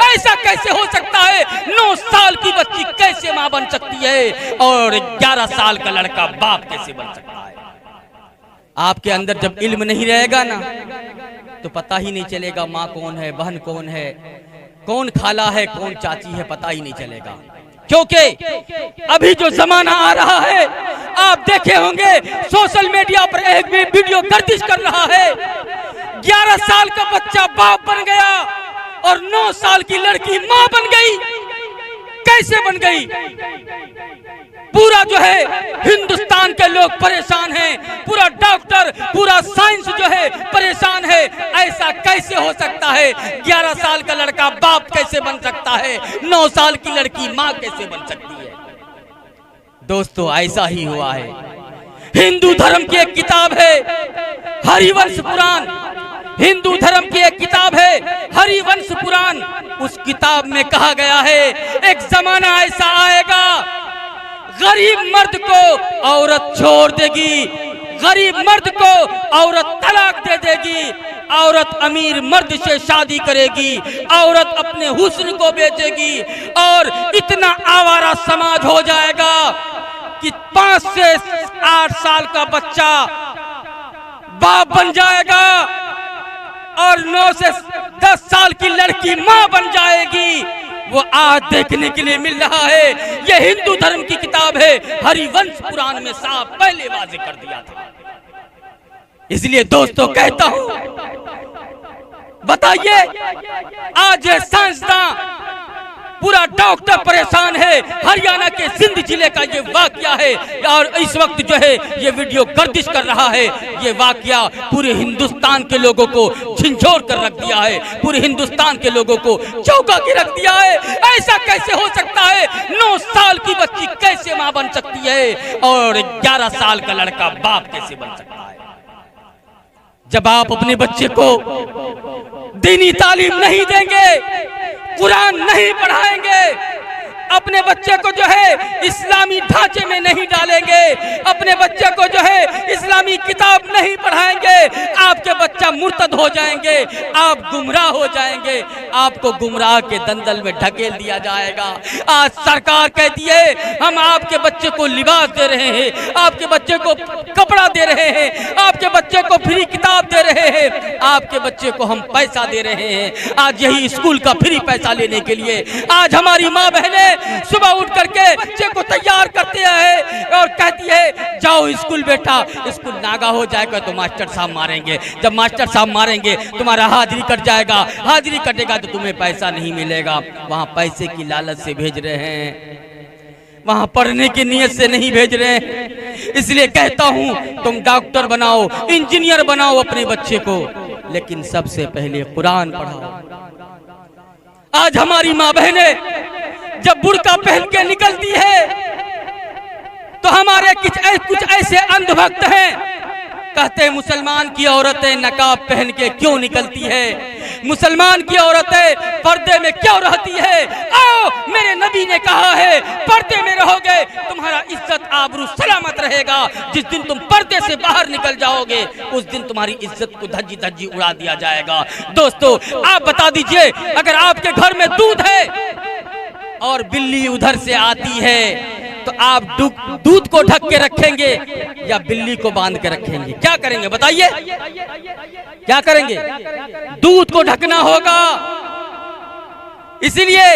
ऐसा कैसे हो सकता है? 9 साल की बच्ची कैसे मां बन सकती है और 11 साल का लड़का बाप कैसे बन सकता है? आपके अंदर जब इल्म नहीं रहेगा ना तो पता ही नहीं चलेगा माँ कौन है, बहन कौन है, कौन खाला है, कौन चाची है, पता ही नहीं चलेगा। क्योंकि अभी जो जमाना आ रहा है, आप देखे होंगे सोशल मीडिया पर एक भी वीडियो गर्दिश कर रहा है। 11 साल का बच्चा बाप बन गया और 9 साल की लड़की मां बन गई। कैसे बन गई? पूरा जो है हिंदुस्तान के लोग परेशान हैं, पूरा डॉक्टर, पूरा साइंस जो है परेशान है। ऐसा कैसे हो सकता है? 11 साल का लड़का बाप कैसे बन सकता है? 9 साल की लड़की मां कैसे बन सकती है? दोस्तों, ऐसा ही हुआ है। हिंदू धर्म की एक किताब है हरिवंश पुराण, हिंदू धर्म की एक किताब है हरिवंश पुराण। उस किताब में कहा गया है एक जमाना ऐसा आएगा, गरीब मर्द को औरत छोड़ देगी, गरीब मर्द को औरत तलाक दे देगी, औरत अमीर मर्द से शादी करेगी, औरत अपने हुस्न को बेचेगी और इतना आवारा समाज हो जाएगा कि 5 से 8 साल का बच्चा बाप बन जाएगा और 9 से 10 साल की लड़की मां बन जाएगी। वो आज देखने के लिए मिल रहा है। यह हिंदू धर्म की किताब है, हरिवंश पुराण में साफ पहले वाजे कर दिया था। इसलिए दोस्तों कहता हूं, बताइए आज साइंसदान, पूरा डॉक्टर परेशान है। हरियाणा के सिंध जिले का ये वाकया है और इस वक्त जो है ये वीडियो गर्दिश कर रहा है। ये वाकया पूरे हिंदुस्तान के लोगों को झिंझोर कर रख दिया है, पूरे हिंदुस्तान के लोगों को चौंका के रख दिया है। ऐसा कैसे हो सकता है? 9 साल की बच्ची कैसे मां बन सकती है और 11 साल का लड़का बाप कैसे बन सकता है? जब आप अपने बच्चे को दीनी तालीम नहीं देंगे, कुरान नहीं पढ़ाएंगे, अपने बच्चे को जो है इस्लामी ढांचे में नहीं डालेंगे, अपने बच्चे को जो है इस्लामी किताब नहीं पढ़ाएंगे, आपके बच्चा मुर्तद हो जाएंगे, आप गुमराह हो जाएंगे, आपको गुमराह के दंदल में ढकेल दिया जाएगा। आज सरकार कहती है हम आपके बच्चे को लिबास दे रहे हैं, आपके बच्चे को कपड़ा दे रहे हैं, आपके बच्चे को फ्री किताब दे रहे हैं, आपके बच्चे को हम पैसा दे रहे हैं। आज यही स्कूल का फ्री पैसा लेने के लिए आज हमारी माँ बहनें सुबह उठ करके बच्चे को तैयार करते हैं और कहती है जाओ स्कूल बेटा, स्कूल नागा हो जाएगा तो मास्टर साहब मारेंगे, जब मास्टर साहब मारेंगे तुम्हारा हाजिरी कट जाएगा, हाजिरी कटेगा तो तुम्हें पैसा नहीं मिलेगा। वहाँ पैसे की लालच से भेज रहे हैं, वहाँ पढ़ने की नीयत से नहीं भेज रहे हैं। इसलिए कहता हूँ तुम डॉक्टर बनाओ, इंजीनियर बनाओ अपने बच्चे को, लेकिन सबसे पहले कुरान पढ़ाओ। आज हमारी माँ बहनें जब बुर्का पहन के निकलती है तो हमारे कुछ ऐसे अंधभक्त हैं, कहते हैं मुसलमान की औरतें नकाब पहन के क्यों निकलती है, मुसलमान की औरतें पर्दे में क्यों रहती है। आओ, मेरे नबी ने कहा है पर्दे में रहोगे तुम्हारा इज्जत आबरू सलामत रहेगा, जिस दिन तुम पर्दे से बाहर निकल जाओगे उस दिन तुम्हारी इज्जत को धज्जी धज्जी उड़ा दिया जाएगा। दोस्तों आप बता दीजिए, अगर आपके घर में दूध है और बिल्ली उधर से आती है तो आप दूध को ढक के रखेंगे या बिल्ली को बांध के रखेंगे? क्या करेंगे बताइए, क्या करेंगे? दूध को ढकना होगा। इसलिए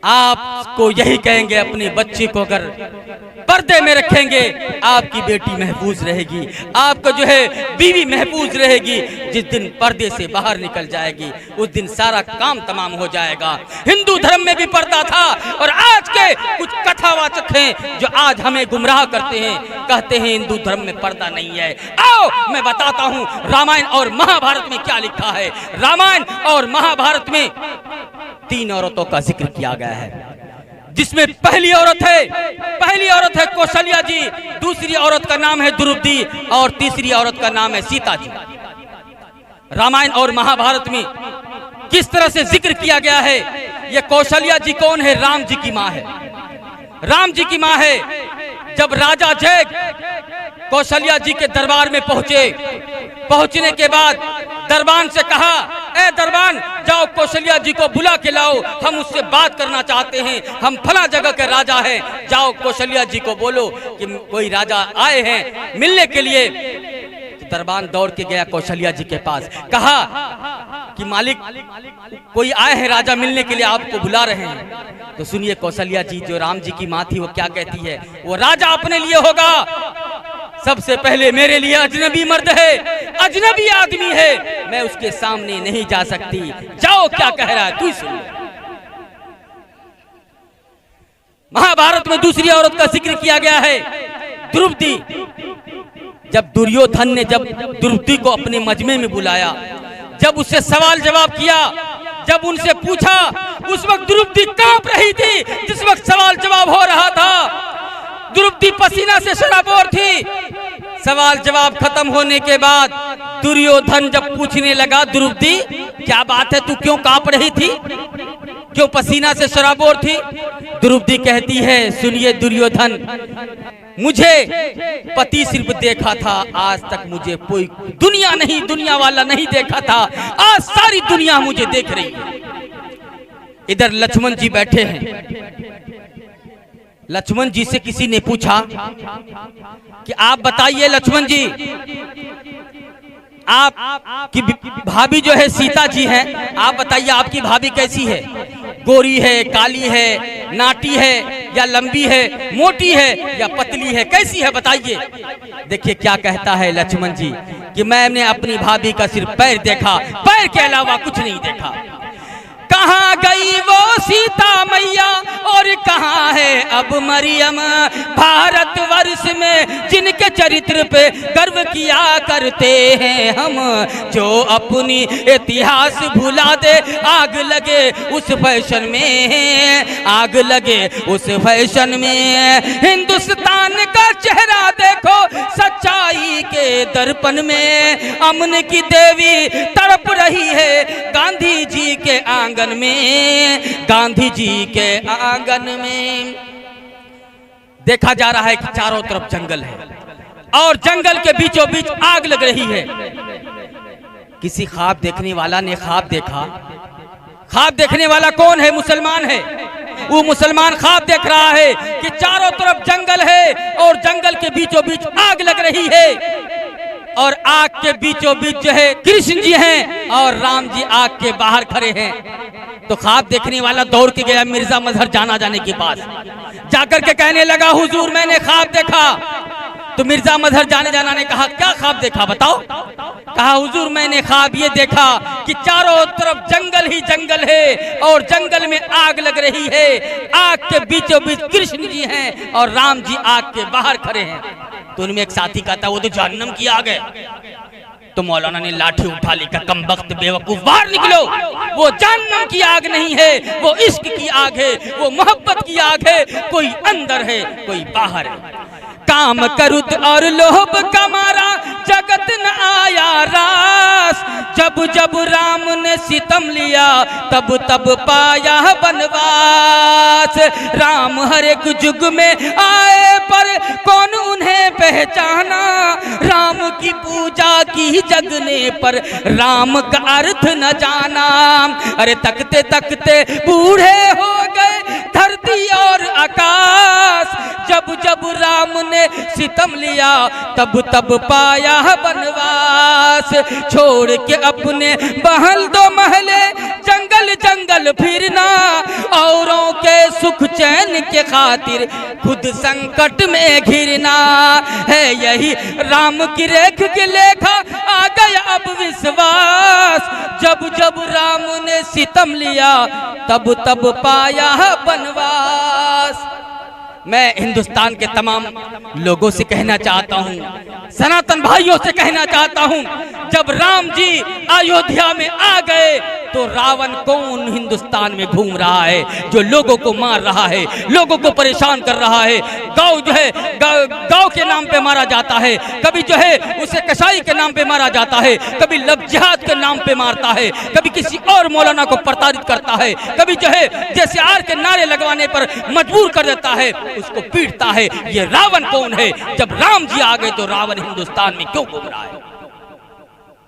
आपको यही कहेंगे, अपने बच्चे को अगर पर्दे में रखेंगे आपकी बेटी महफूज रहेगी, आपको जो है बीवी महफूज रहेगी। जिस दिन पर्दे से बाहर निकल जाएगी उस दिन सारा काम तमाम हो जाएगा। हिंदू धर्म में भी पर्दा था और आज के कुछ कथावाचक हैं जो आज हमें गुमराह करते हैं, कहते हैं हिंदू धर्म में पर्दा नहीं है। आओ मैं बताता हूँ रामायण और महाभारत में क्या लिखा है। रामायण और महाभारत में 3 औरतों का जिक्र किया गया है, जिसमें पहली औरत है कौशल्या जी, दूसरी औरत का नाम है द्रौपदी और तीसरी औरत का नाम है सीता जी। रामायण और महाभारत में किस तरह से जिक्र किया गया है। ये कौशल्या जी कौन है? राम जी की माँ है, राम जी की माँ है। जब राजा जय कौशल्या जी के दरबार में पहुंचे। पहुंचने के बाद दरबान से कहा, ए दरबान, जाओ कौशल्या जी को बुला के लाओ, हम उससे बात करना चाहते हैं, हम फला जगह के राजा हैं। जाओ कौशल्या जी को बोलो कि कोई राजा आए हैं मिलने के लिए। तो दरबान दौड़ के गया कौशल्या जी के पास, कहा कि मालिक कोई आए हैं राजा मिलने के लिए, आपको बुला रहे हैं। तो सुनिए कौशल्या जी जो राम जी की माँ थी वो क्या कहती है, वो राजा अपने लिए होगा, सबसे पहले मेरे लिए अजनबी मर्द है, अजनबी आदमी है, मैं उसके सामने नहीं जा सकती। जाओ क्या कह रहा है तू सुन। महाभारत में दूसरी औरत का जिक्र किया गया है, द्रौपदी। जब दुर्योधन ने जब द्रौपदी को अपने मजमे में बुलाया, जब उससे सवाल जवाब किया, जब उनसे पूछा, उस वक्त द्रौपदी कांप रही थी। जिस वक्त सवाल जवाब हो रहा था द्रौपदी पसीना से सराबोर थी। सवाल जवाब खत्म होने के बाद दुर्योधन जब पूछने लगा, द्रौपदी क्या बात है, तू क्यों कांप रही थी, क्यों पसीना से सराबोर थी? द्रौपदी कहती है, सुनिए दुर्योधन, मुझे पति सिर्फ देखा था, आज तक मुझे कोई दुनिया वाला नहीं देखा था, आज सारी दुनिया मुझे देख रही है। इधर लक्ष्मण जी बैठे हैं। लक्ष्मण जी से किसी ने पूछा कि आप बताइए लक्ष्मण जी, आप की भाभी जो है सीता जी हैं, आप बताइए आपकी भाभी कैसी है, गोरी है, काली है, नाटी है या लंबी है, मोटी है या पतली है, कैसी है बताइए। देखिए क्या कहता है लक्ष्मण जी कि मैंने अपनी भाभी का सिर्फ पैर देखा, पैर के अलावा कुछ नहीं देखा। कहाँ गई वो सीता मैया और कहाँ है अब मरियम, भारत वर्ष में जिनके चरित्र पे गर्व किया करते हैं हम, जो अपनी इतिहास भुला दे, आग लगे उस फैशन में, आग लगे उस फैशन में। हिंदुस्तान का चेहरा देखो सच्चाई के दर्पण में, अमन की देवी तड़प रही है गांधी जी के आंगन में, गांधी जी के आंगन में। देखा जा रहा है कि चारों तरफ जंगल है और जंगल के बीचों बीच आग लग रही है। किसी ख्वाब देखने वाला ने ख्वाब देखा। ख्वाब देखने वाला कौन है? मुसलमान है। वो मुसलमान ख्वाब देख रहा है कि चारों तरफ जंगल है और जंगल के बीचों बीच आग लग रही है और आग के बीचों बीच जो है कृष्ण जी हैं और राम जी आग के बाहर खड़े हैं। तो ख्वाब देखने वाला दौड़ के गया मिर्जा मजहर जाने के पास, जाकर के कहने लगा, हुजूर मैंने ख्वाब देखा। तो मिर्जा मजहर जाना ने कहा, क्या ख्वाब देखा बताओ? कहा, हुजूर मैंने ख्वाब ये देखा कि चारों तरफ जंगल ही जंगल है और जंगल में आग लग रही है, आग के बीचों बीच कृष्ण जी हैं और राम जी आग के बाहर खड़े हैं। तो उनमें एक साथी कहता, वो तो जहन्नम की आग है। तो मौलाना ने लाठी उठा ली, कहा कमबख्त बेवकूफ, बाहर निकलो, वो जहन्नम की आग नहीं है, वो इश्क की आग है, वो मोहब्बत की आग है, कोई अंदर है कोई बाहर है। काम करुत और लोभ कमारा जगत न आया रास, जब जब राम ने सितम लिया तब तब पाया बनवास। राम हर एक युग में आए पर कौन उन्हें पहचाना, राम की पूजा की जगने पर राम का अर्थ न जाना। अरे तकते तकते बूढ़े हो गए धरती और आकाश, जब जब राम ने सितम लिया तब तब पाया बनवास। छोड़ के अपने महल दो महले जंगल जंगल फिरना, औरों के सुख चैन के खातिर खुद संकट में घिरना है। यही राम की रेख के लेखा आ गया अब विश्वास, जब जब राम ने सितम लिया तब तब पाया बनवास। मैं हिंदुस्तान के तमाम लोगों से कहना चाहता हूँ, सनातन भाइयों से कहना चाहता हूँ, जब राम जी अयोध्या में आ गए तो रावण कौन हिंदुस्तान में घूम रहा है जो लोगों को मार रहा है, लोगों को परेशान कर रहा है। गाँव जो है गाँव के नाम पे मारा जाता है, कभी जो है उसे कसाई के नाम पे मारा जाता है, कभी लव जिहाद के नाम पे मारता है, कभी किसी और मौलाना को प्रताड़ित करता है, कभी जो है जैसे आर के नारे लगवाने पर मजबूर कर देता है, उसको पीटता है। ये रावण कौन है? जब राम जी आ गए तो रावण हिंदुस्तान में क्यों घूम रहा है?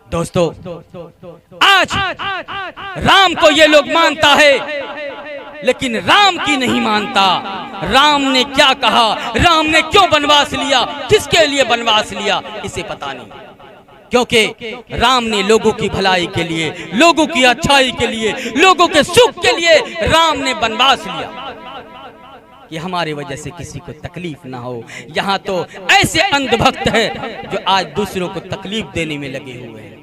दोस्तों, आज राम को ये लोग मानता है लेकिन राम की नहीं मानता। राम ने क्या कहा, राम ने क्यों वनवास लिया, किसके लिए वनवास लिया, इसे पता नहीं। क्योंकि राम ने लोगों की भलाई के लिए, लोगों की अच्छाई के लिए, लोगों के सुख के लिए राम ने वनवास लिया कि हमारी वजह से किसी को तकलीफ ना हो। यहाँ तो ऐसे अंधभक्त हैं जो आज दूसरों को तकलीफ देने में लगे हुए हैं।